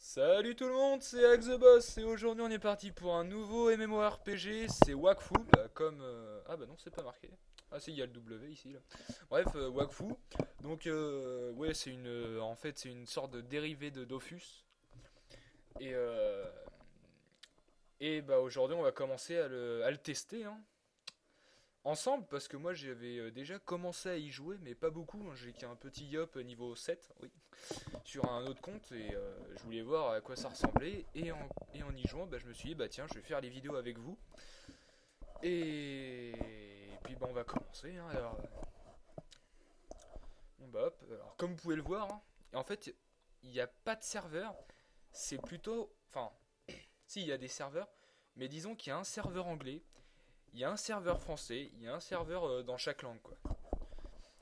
Salut tout le monde, c'est Axe the Boss et aujourd'hui on est parti pour un nouveau MMORPG, c'est Wakfu, comme... Ah bah non c'est pas marqué. Ah si, il y a le W ici là. Bref, Wakfu. Donc ouais c'est en fait c'est une sorte de dérivé de Dofus. Et, euh, et bah aujourd'hui on va commencer à le tester, hein, ensemble parce que moi j'avais déjà commencé à y jouer mais pas beaucoup, hein. J'ai qu'un petit yop niveau 7, oui, sur un autre compte et je voulais voir à quoi ça ressemblait et en y jouant, bah, je me suis dit bah tiens je vais faire les vidéos avec vous et puis bah on va commencer, hein. Alors bon, bah, hop. Alors comme vous pouvez le voir, hein, en fait il n'y a pas de serveur, c'est plutôt, enfin si il y a des serveurs, mais disons qu'il y a un serveur anglais, il y a un serveur français, il y a un serveur dans chaque langue quoi.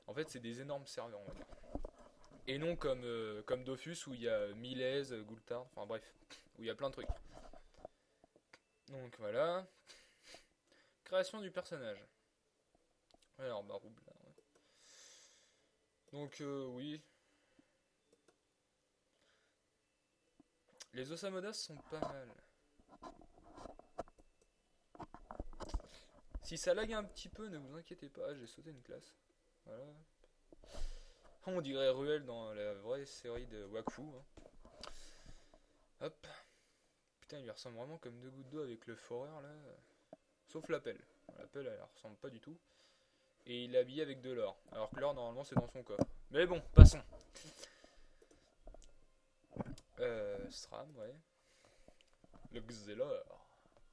En fait c'est des énormes serveurs on va dire. Et non comme Dofus où il y a Miles, Gultard, enfin bref, où il y a plein de trucs. Donc voilà. Création du personnage. Alors, bah, Roublard, ouais. Donc oui. Les Osamodas sont pas mal. Si ça lag un petit peu, ne vous inquiétez pas, j'ai sauté une classe. Voilà. On dirait Ruel dans la vraie série de Wakfu, hein. Hop. Putain, il lui ressemble vraiment comme deux gouttes d'eau avec le foreur là. Sauf l'appel. L'appel, elle ressemble pas du tout. Et il est habillé avec de l'or. Alors que l'or, normalement, c'est dans son coffre. Mais bon, passons. Stram, ouais. Le Xelor.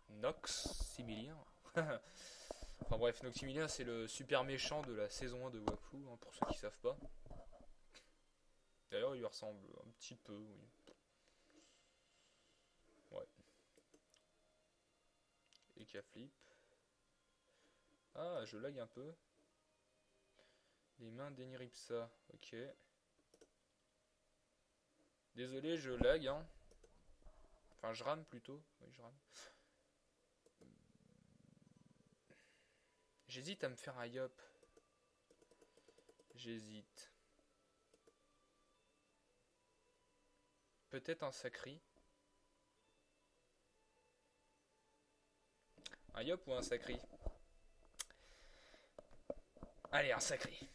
Nox Similien. Enfin bref, Noximilien c'est le super méchant de la saison 1 de Wakfu, hein, pour ceux qui savent pas. D'ailleurs il lui ressemble un petit peu, oui. Ouais. Et Flip. Ah, je lag un peu. Les mains d'Eniripsa, ok. Désolé, je lag, hein. Enfin, je rame plutôt. Oui, je rame. J'hésite à me faire un yop. J'hésite. Peut-être un sacri. Un yop ou un sacri? Allez, un sacri.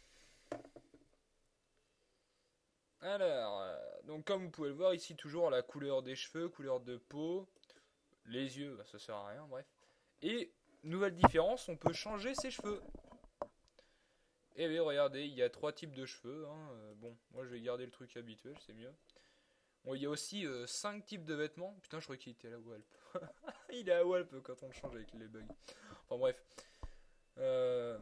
Alors, donc comme vous pouvez le voir ici, toujours la couleur des cheveux, couleur de peau, les yeux, bah, ça sert à rien, bref. Et nouvelle différence, on peut changer ses cheveux. Et oui, regardez, il y a trois types de cheveux, hein. Bon, moi je vais garder le truc habituel, c'est mieux. Bon, il y a aussi 5 types de vêtements. Putain, je croyais qu'il était à la Walp. Il est à Walp quand on le change avec les bugs. Enfin bref. Euh,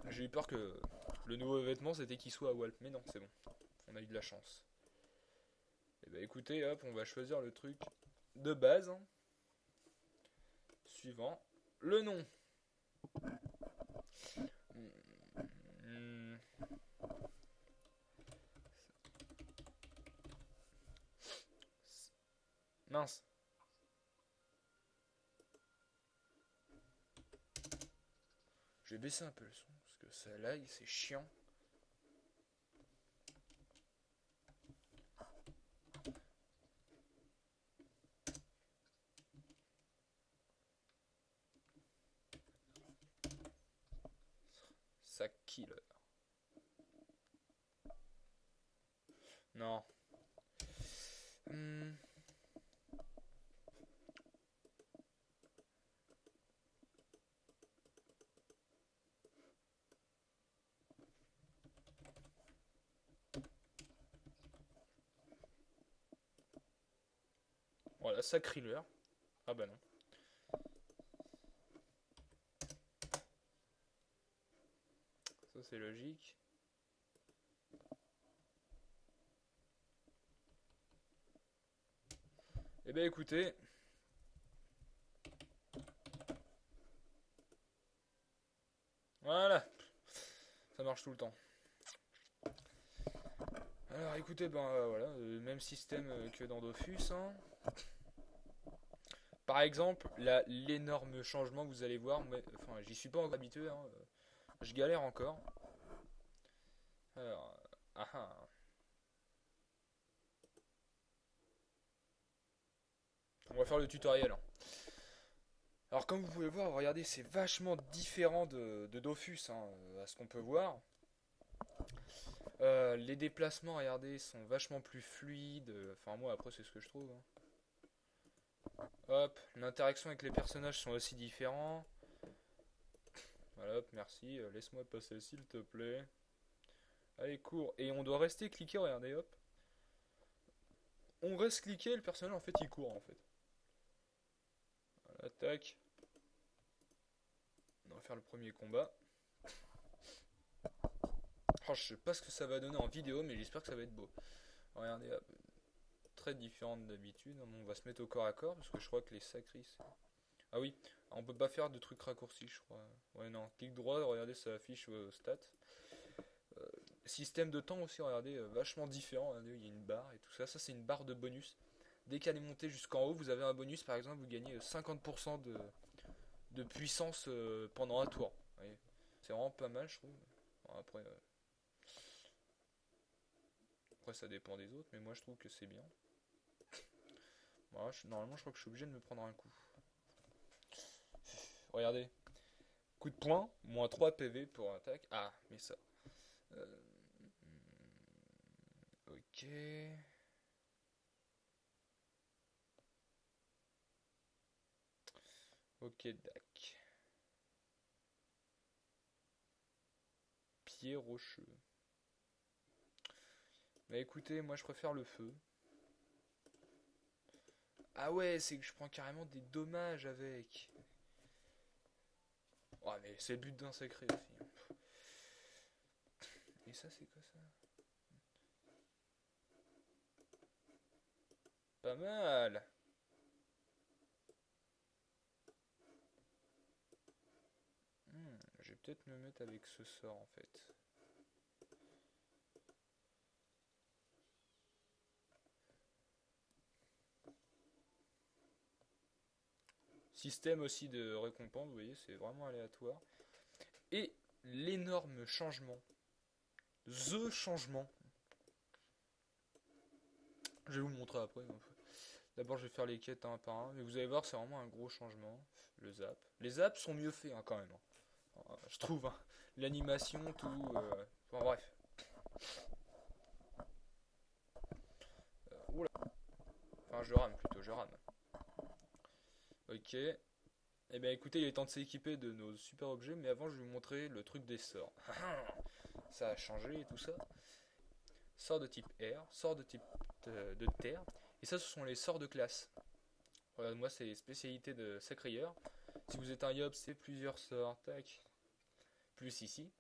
j'ai eu peur que le nouveau vêtement c'était qu'il soit à Walp. Mais non, c'est bon. On a eu de la chance. Et bah écoutez, hop, on va choisir le truc de base, hein. Suivant. Le nom. Hmm, mince. Je vais baisser un peu le son parce que ça lag, c'est chiant. Ça killer. Non. Hmm, voilà, ça Kriller. Ah bah non. Ça c'est logique. Eh ben écoutez. Voilà. Ça marche tout le temps. Alors écoutez, ben voilà, même système que dans Dofus, hein. Par exemple, là, l'énorme changement que vous allez voir, enfin j'y suis pas encore habitué, hein, je galère encore. Alors, ah, ah. On va faire le tutoriel, hein. Alors comme vous pouvez le voir, regardez, c'est vachement différent de Dofus, hein, à ce qu'on peut voir. Les déplacements, regardez, sont vachement plus fluides. Enfin moi après c'est ce que je trouve, hein. Hop, l'interaction avec les personnages sont aussi différents. Voilà, hop, merci, laisse-moi passer s'il te plaît. Allez, cours. Et on doit rester cliqué, regardez, hop. On reste cliqué, le personnage en fait il court en fait. Voilà, tac. On va faire le premier combat. Oh, je sais pas ce que ça va donner en vidéo, mais j'espère que ça va être beau. Regardez, hop. Très différente d'habitude. On va se mettre au corps à corps parce que je crois que les sacris. Ah oui, on peut pas faire de trucs raccourcis, je crois. Ouais, non, clic droit, regardez, ça affiche vos stats. Système de temps aussi, regardez, vachement différent. Regardez, il y a une barre et tout ça. Ça, c'est une barre de bonus. Dès qu'elle est montée jusqu'en haut, vous avez un bonus. Par exemple, vous gagnez 50% de puissance pendant un tour. C'est vraiment pas mal, je trouve. Bon, après, ça dépend des autres, mais moi, je trouve que c'est bien. Voilà, normalement, je crois que je suis obligé de me prendre un coup. Regardez. Coup de poing, moins 3 PV pour attaque. Ah, mais ça. Ok. Ok, dac. Pied rocheux. Bah écoutez, moi je préfère le feu. Ah ouais, c'est que je prends carrément des dommages avec. Oh, mais c'est le but d'un sacré aussi. Et ça, c'est quoi ça? Pas mal. Je vais peut-être me mettre avec ce sort en fait. Système aussi de récompense, vous voyez, c'est vraiment aléatoire. Et l'énorme changement. The changement. Je vais vous le montrer après. D'abord, je vais faire les quêtes un par un. Mais vous allez voir, c'est vraiment un gros changement. Le zap. Les zaps sont mieux faits, hein, quand même, hein. Je trouve, hein. L'animation, tout. Enfin, bref. Oula. Enfin, je rame plutôt, je rame. Ok. Eh bien, écoutez, il est temps de s'équiper de nos super objets. Mais avant, je vais vous montrer le truc des sorts. Ça a changé et tout ça. Sort de type air, sort de type de terre. Et ça, ce sont les sorts de classe. Voilà, moi, c'est les spécialités de Sacrieur. Si vous êtes un Yob, c'est plusieurs sorts, tac, plus ici.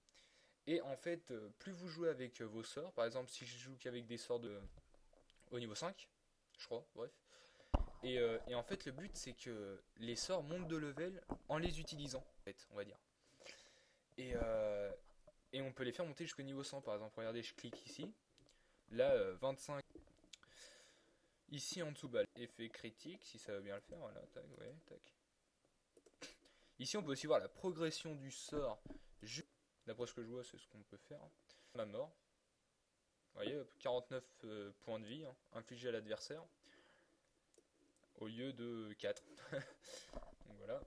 Et en fait, plus vous jouez avec vos sorts, par exemple, si je joue qu'avec des sorts au niveau 5, je crois, bref. Et en fait, le but, c'est que les sorts montent de level en les utilisant, en fait, on va dire. Et, euh, et on peut les faire monter jusqu'au niveau 100, par exemple. Regardez, je clique ici. Là, 25. Ici en dessous, bah, effet critique, si ça va bien le faire, voilà, tac, ouais, tac. Ici on peut aussi voir la progression du sort. D'après ce que je vois, c'est ce qu'on peut faire. Ma mort. Vous voyez, 49 points de vie, hein, infligés à l'adversaire. Au lieu de 4. Donc voilà.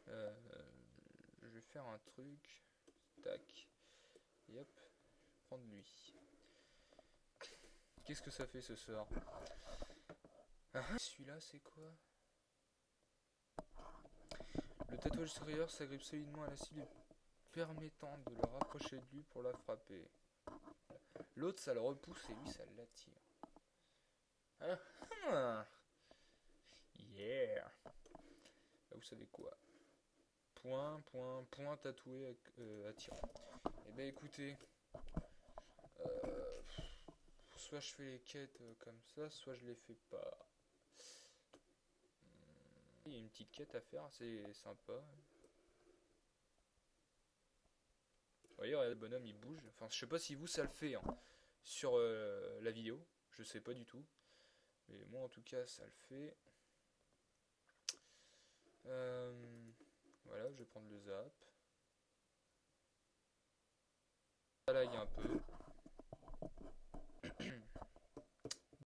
Je vais faire un truc. Tac. Et hop. Prendre lui. Qu'est-ce que ça fait ce sort? Celui-là, c'est quoi? Le tatouage extérieur s'agrippe solidement à la cible permettant de le rapprocher de lui pour la frapper. L'autre, ça le repousse et lui, ça l'attire. Yeah. Là, vous savez quoi? Point, point, point tatoué attirant. Eh ben écoutez, soit je fais les quêtes comme ça, soit je les fais pas. Il y a une petite quête à faire, c'est sympa. Vous voyez, regardez, le bonhomme il bouge. Enfin, je sais pas si vous ça le fait, hein, sur la vidéo. Je sais pas du tout. Mais moi en tout cas ça le fait. Voilà, je vais prendre le zap. Ça lag un peu.